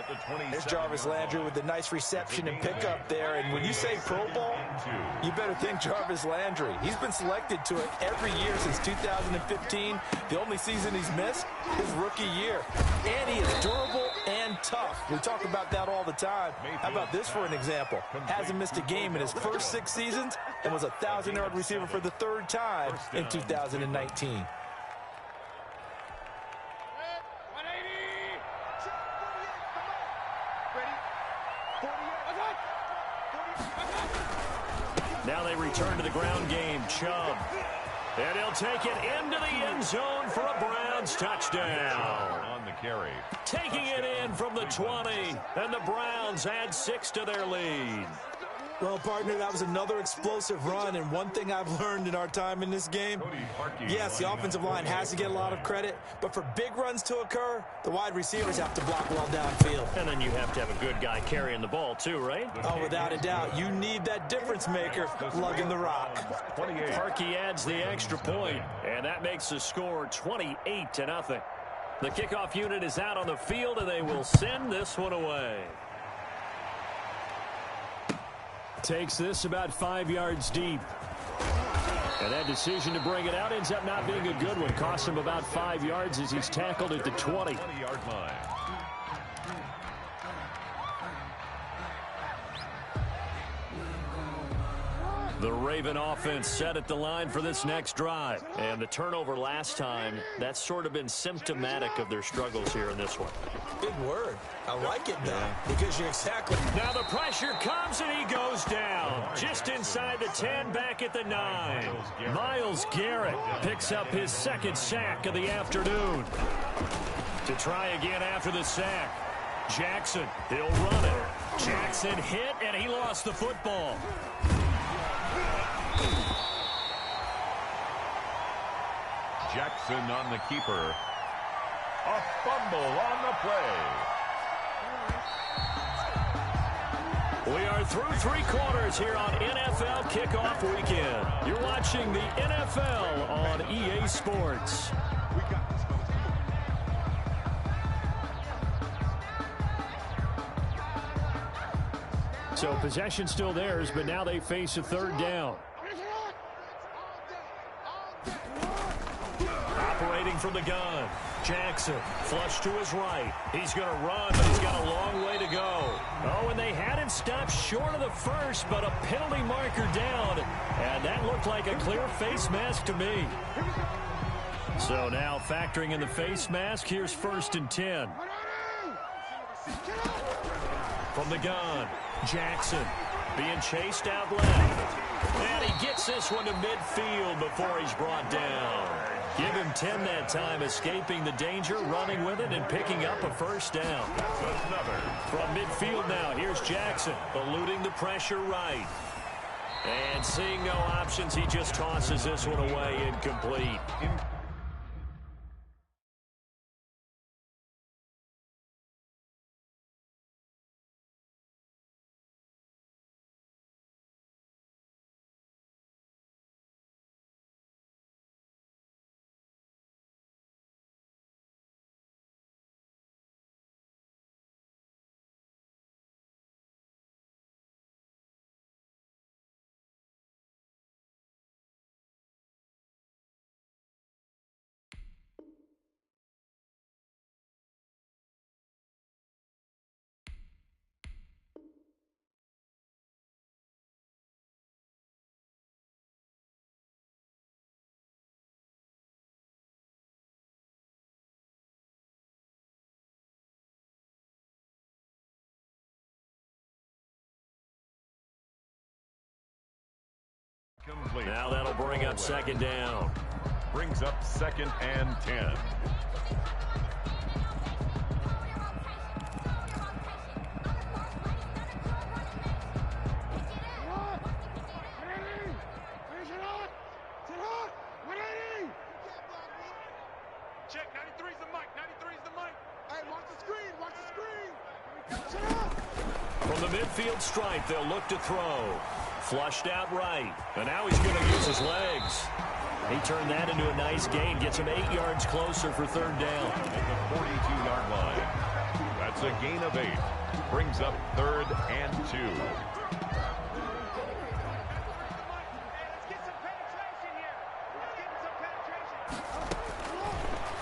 There's Jarvis Landry with the nice reception and pickup there. And when you say Pro Bowl, you better think Jarvis Landry. He's been selected to it every year since 2015. The only season he's missed, his rookie year. And he is durable and tough. We talk about that all the time. How about this for an example? Hasn't missed a game in his first 6 seasons and was a 1,000-yard receiver for the 3rd time in 2019. Now they return to the ground game. Chubb. And he'll take it into the end zone for a Browns touchdown. On the carry. Taking it in from the 20. And the Browns add 6 to their lead. Well, partner, that was another explosive run, and one thing I've learned in our time in this game, yes, the offensive line has to get a lot of credit, but for big runs to occur, the wide receivers have to block well downfield. And then you have to have a good guy carrying the ball too, right? Oh, without a doubt. You need that difference maker lugging the rock. Harkey adds the extra point, and that makes the score 28-0. The kickoff unit is out on the field, and they will send this one away. Takes this about 5 yards deep. And that decision to bring it out ends up not being a good one. Costs him about 5 yards as he's tackled at the 20. 20-yard line. The Raven offense set at the line for this next drive. And the turnover last time, that's sort of been symptomatic of their struggles here in this one. Good word. I like it, though, because you're exactly... Now the pressure comes, and he goes down. Just inside the 10, back at the 9. Myles Garrett picks up his 2nd sack of the afternoon. To try again after the sack. Jackson, he'll run it. Jackson hit, and he lost the football. Jackson on the keeper. A fumble on the play. We are through 3 quarters here on NFL Kickoff Weekend. You're watching the NFL on EA Sports. So possession still theirs, but now they face a 3rd down. Operating from the gun. Jackson, flush to his right. He's going to run, but he's got a long way to go. Oh, and they had him stopped short of the 1st, but a penalty marker down. And that looked like a clear face mask to me. So now factoring in the face mask, here's 1st and 10. From the gun, Jackson being chased out left. And he gets this one to midfield before he's brought down. Give him 10 that time, escaping the danger, running with it, and picking up a 1st down. From midfield now, here's Jackson, eluding the pressure right. And seeing no options, he just tosses this one away, incomplete. Complete. Now that'll bring up 2nd down. Brings up 2nd and 10. From the midfield stripe, they'll look to throw. Flushed out right. And now he's going to use his legs. He turned that into a nice gain. Gets him 8 yards closer for third down. At the 42-yard line. That's a gain of 8. Brings up 3rd and 2.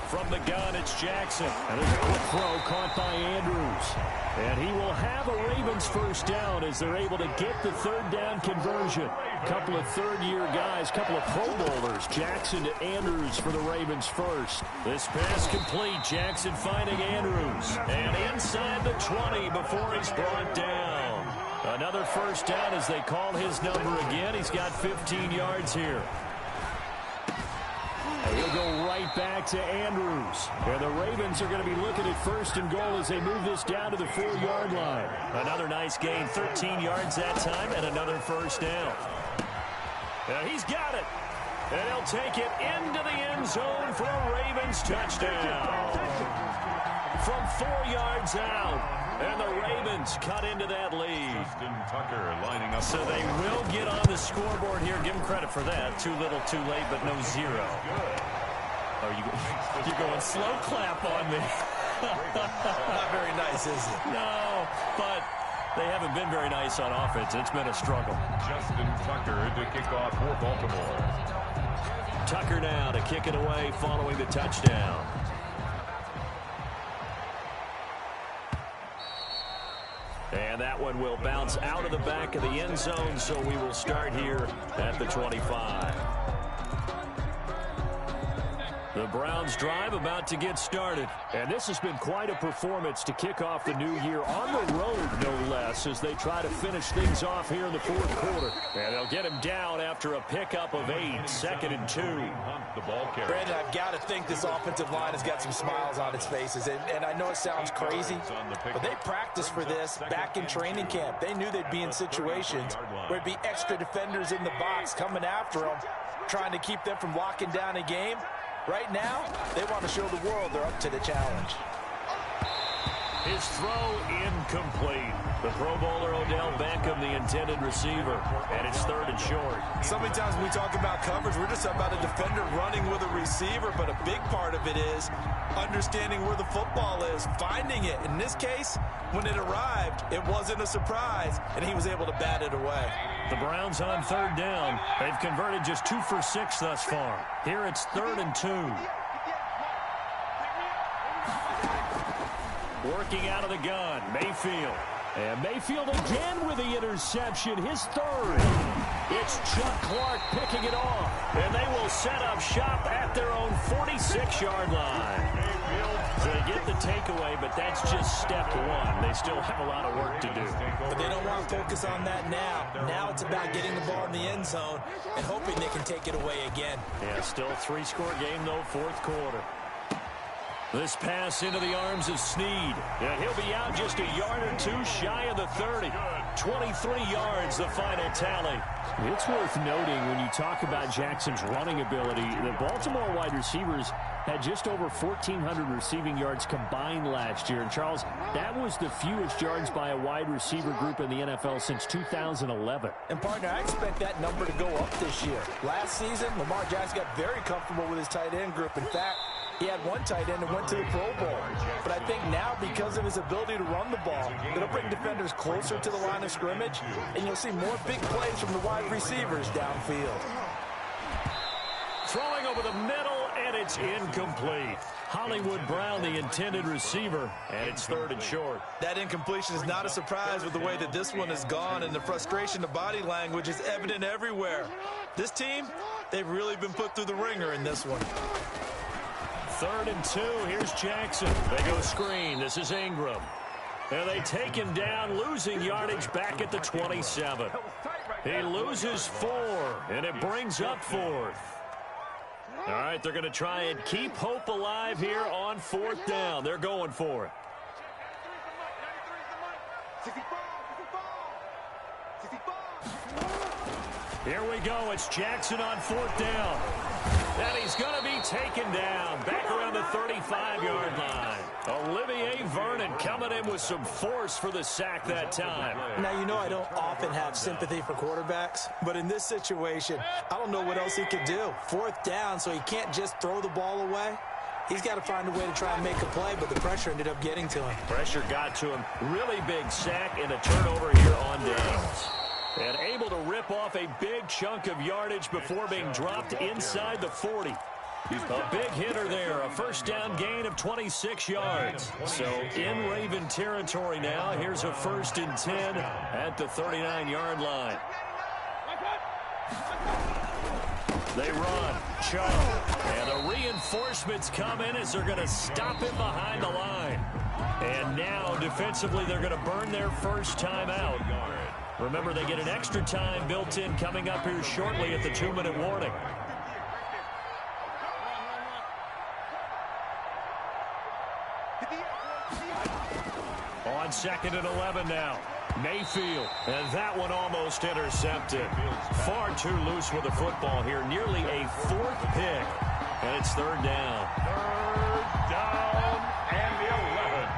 From the gun, it's Jackson. And there's a quick throw caught by Andrews. And he will have a Ravens first down as they're able to get the third down conversion. A couple of third-year guys, couple of Pro Bowlers. Jackson to Andrews for the Ravens first. This pass complete. Jackson finding Andrews. And inside the 20 before he's brought down. Another first down as they call his number again. He's got 15 yards here. He'll go right back to Andrews. And the Ravens are going to be looking at first and goal as they move this down to the 4-yard line. Another nice gain, 13 yards that time, and another first down. Now he's got it. And he'll take it into the end zone for a Ravens touchdown. From 4 yards out. And the Ravens cut into that lead. Justin Tucker lining up. So they will get on the scoreboard here. Give them credit for that. Too little, too late, but no zero. Oh, you're going slow clap on me. Not very nice, is it? No, but they haven't been very nice on offense. It's been a struggle. Justin Tucker to kick off for Baltimore. Tucker now to kick it away following the touchdown. And that one will bounce out of the back of the end zone, so we will start here at the 25. The Browns drive about to get started. And this has been quite a performance to kick off the new year on the road, no less, as they try to finish things off here in the fourth quarter. And they'll get him down after a pickup of 8, 2nd and 2. The ball carrier. Brandon, I've got to think this offensive line has got some smiles on its faces. And I know it sounds crazy, but they practiced for this back in training camp. They knew they'd be in situations where it'd be extra defenders in the box coming after them, trying to keep them from locking down a game. Right now, they want to show the world they're up to the challenge. His throw incomplete. The Pro Bowler Odell Beckham, the intended receiver, and it's 3rd and short. So many times when we talk about coverage, we're just about a defender running with a receiver, but a big part of it is understanding where the football is, finding it. In this case, when it arrived, it wasn't a surprise, and he was able to bat it away. The Browns on 3rd down. They've converted just 2 for 6 thus far. Here it's 3rd and 2. Working out of the gun, Mayfield. And Mayfield again with the interception, his 3rd. It's Chuck Clark picking it off. And they will set up shop at their own 46-yard line. So they get the takeaway, but that's just step 1. They still have a lot of work to do. But they don't want to focus on that now. Now it's about getting the ball in the end zone and hoping they can take it away again. Yeah, still a 3-score game, though, 4th quarter. This pass into the arms of Snead. And he'll be out just a yard or 2 shy of the 30. 23 yards, the final tally. It's worth noting when you talk about Jackson's running ability, the Baltimore wide receivers had just over 1,400 receiving yards combined last year. And, Charles, that was the fewest yards by a wide receiver group in the NFL since 2011. And, partner, I expect that number to go up this year. Last season, Lamar Jackson got very comfortable with his tight end group. In fact, he had one tight end and went to the Pro Bowl. But I think now, because of his ability to run the ball, it'll bring defenders closer to the line of scrimmage, and you'll see more big plays from the wide receivers downfield. Throwing over the middle, and it's incomplete. Hollywood Brown, the intended receiver, and it's 3rd and short. That incompletion is not a surprise with the way that this one has gone, and the frustration of body language is evident everywhere. This team, they've really been put through the ringer in this one. 3rd and 2. Here's Jackson. They go screen. This is Ingram. And they take him down, losing yardage back at the 27. He loses 4, and it brings up 4th. All right, they're going to try and keep hope alive here on 4th down. They're going for it. Here we go. It's Jackson on 4th down. And he's going to be taken down back around the 35-yard line. Olivier Vernon coming in with some force for the sack that time. Now, you know I don't often have sympathy for quarterbacks, but in this situation, I don't know what else he could do. 4th down, so he can't just throw the ball away. He's got to find a way to try and make a play, but the pressure ended up getting to him. Pressure got to him. Really big sack and a turnover here on downs. And able to rip off a big chunk of yardage before being dropped inside the 40. A big hitter there, a 1st down gain of 26 yards. So in Raven territory now, here's a 1st and 10 at the 39-yard line. They run, Chubb, and the reinforcements come in as they're going to stop him behind the line. And now, defensively, they're going to burn their first timeout. Remember, they get an extra time built in coming up here shortly at the 2-minute warning. On 2nd and 11 now. Mayfield, and that one almost intercepted. Far too loose with the football here. Nearly a 4th pick, and it's 3rd down. 3rd down and the 11.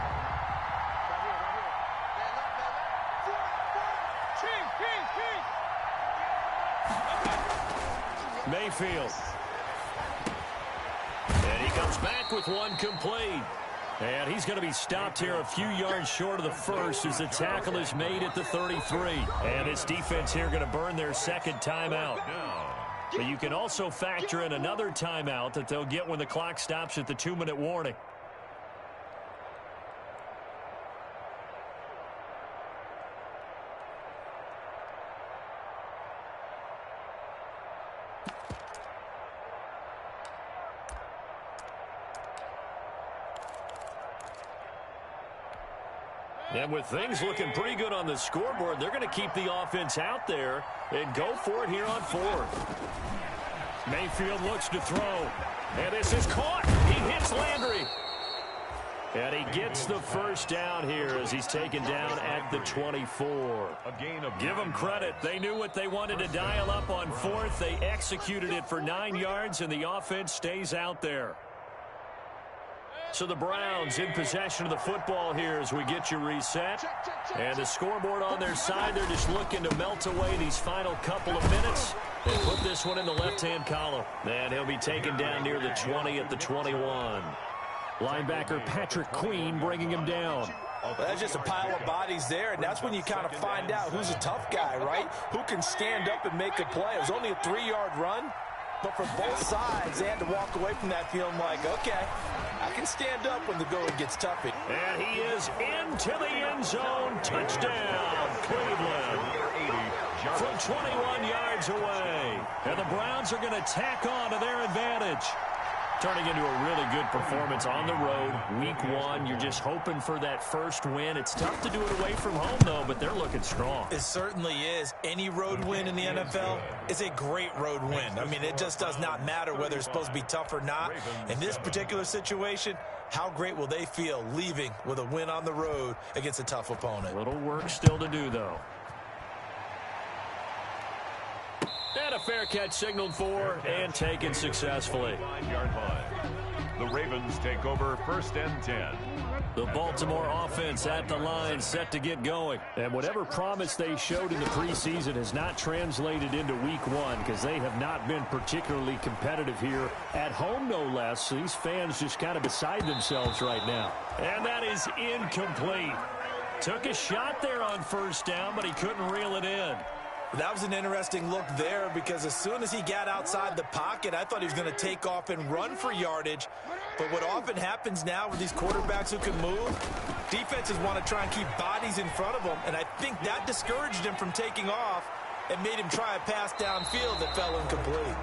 Mayfield. And he comes back with one complete. And he's going to be stopped here a few yards short of the first as the tackle is made at the 33. And this defense here going to burn their 2nd timeout. But you can also factor in another timeout that they'll get when the clock stops at the 2-minute warning. And with things looking pretty good on the scoreboard, they're going to keep the offense out there and go for it here on 4th. Mayfield looks to throw. And this is caught. He hits Landry. And he gets the 1st down here as he's taken down at the 24. Give them credit. They knew what they wanted to dial up on 4th. They executed it for 9 yards, and the offense stays out there. So the Browns in possession of the football here as we get you reset. And the scoreboard on their side, they're just looking to melt away these final couple of minutes and put this one in the left-hand column. And he'll be taken down near the 20 at the 21. Linebacker Patrick Queen bringing him down. Well, that's just a pile of bodies there, and that's when you kind of find out who's a tough guy, right? Who can stand up and make a play. It was only a 3-yard run, but for both sides, they had to walk away from that feeling like, okay, I can stand up when the going gets tough. And he is into the end zone. Touchdown, Cleveland. From 21 yards away. And the Browns are going to tack on to their advantage. Turning into a really good performance on the road. Week 1, you're just hoping for that first win. It's tough to do it away from home, though, but they're looking strong. It certainly is. Any road win in the NFL is a great road win. I mean, it just does not matter whether it's supposed to be tough or not. In this particular situation, how great will they feel leaving with a win on the road against a tough opponent? A little work still to do, though. And a fair catch signaled for and taken successfully. 9-yard line. The Ravens take over 1st and 10. The Baltimore offense at the line set to get going. And whatever promise they showed in the preseason has not translated into week 1 because they have not been particularly competitive here at home, no less. So these fans just kind of beside themselves right now. And that is incomplete. Took a shot there on 1st down, but he couldn't reel it in. That was an interesting look there because as soon as he got outside the pocket, I thought he was going to take off and run for yardage. But what often happens now with these quarterbacks who can move, defenses want to try and keep bodies in front of them, and I think that discouraged him from taking off and made him try a pass downfield that fell incomplete.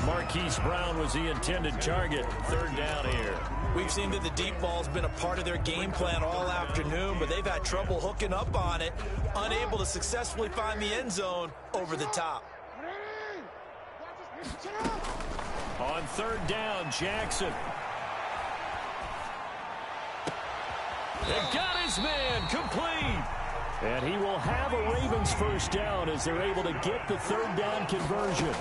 Marquise Brown was the intended target. 3rd down here. We've seen that the deep ball's been a part of their game plan all afternoon, but they've had trouble hooking up on it, unable to successfully find the end zone over the top. On 3rd down, Jackson. They got his man complete. And he will have a Ravens first down as they're able to get the third down conversion.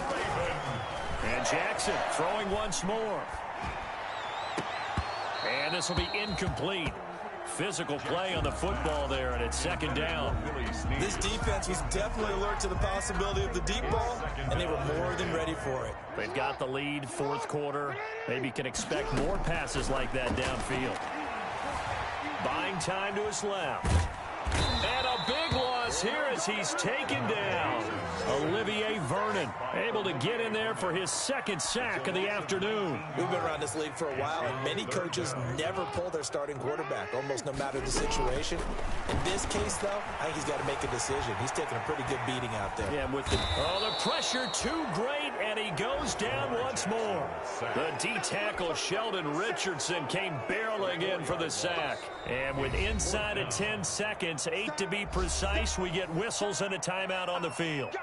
And Jackson throwing once more. And this will be incomplete. Physical play on the football there, and it's second down. This defense was definitely alert to the possibility of the deep ball, and they were more than ready for it. They've got the lead, fourth quarter. Maybe can expect more passes like that downfield. Buying time to his left. And a big loss here as he's taken down. Olivier Vernon able to get in there for his second sack of the afternoon. We've been around this league for a while, and many coaches never pull their starting quarterback, almost no matter the situation. In this case, though, I think he's got to make a decision. He's taking a pretty good beating out there. Yeah, with the pressure too great, and he goes down once more. The D-tackle Sheldon Richardson came barreling in for the sack. And with inside of 10 seconds, 8 to be precise, we get whistles and a timeout on the field.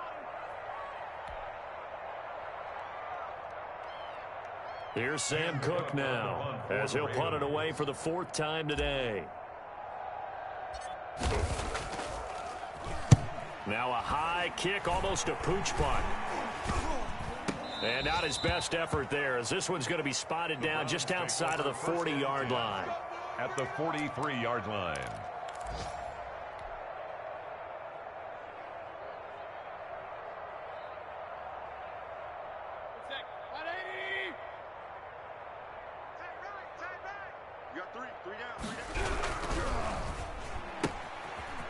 Here's Sam Cook now, as he'll punt it away for the fourth time today. Now a high kick, almost a pooch punt. And not his best effort there, as this one's going to be spotted down just outside of the 40-yard line. At the 43-yard line.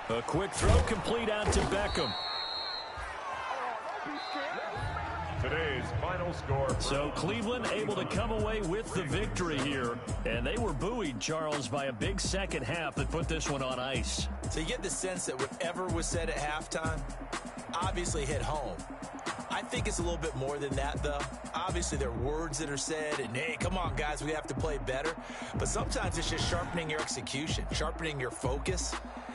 A quick throw complete out to Beckham. Today's final score. So Cleveland able to come away with the victory here. And they were buoyed, Charles, by a big second half that put this one on ice. So you get the sense that whatever was said at halftime obviously hit home. I think it's a little bit more than that, though. Obviously, there are words that are said, and, hey, come on, guys, we have to play better. But sometimes it's just sharpening your execution, sharpening your focus,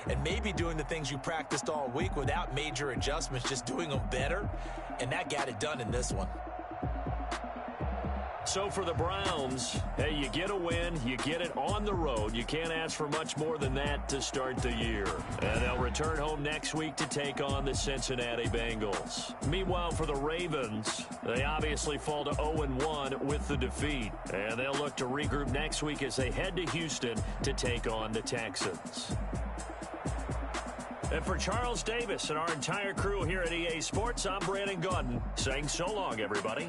and maybe doing the things you practiced all week without major adjustments, just doing them better. And that got it done in this one. So for the Browns, hey, you get a win, you get it on the road. You can't ask for much more than that to start the year. And they'll return home next week to take on the Cincinnati Bengals. Meanwhile, for the Ravens, they obviously fall to 0-1 with the defeat. And they'll look to regroup next week as they head to Houston to take on the Texans. And for Charles Davis and our entire crew here at EA Sports, I'm Brandon Gaudin saying so long, everybody.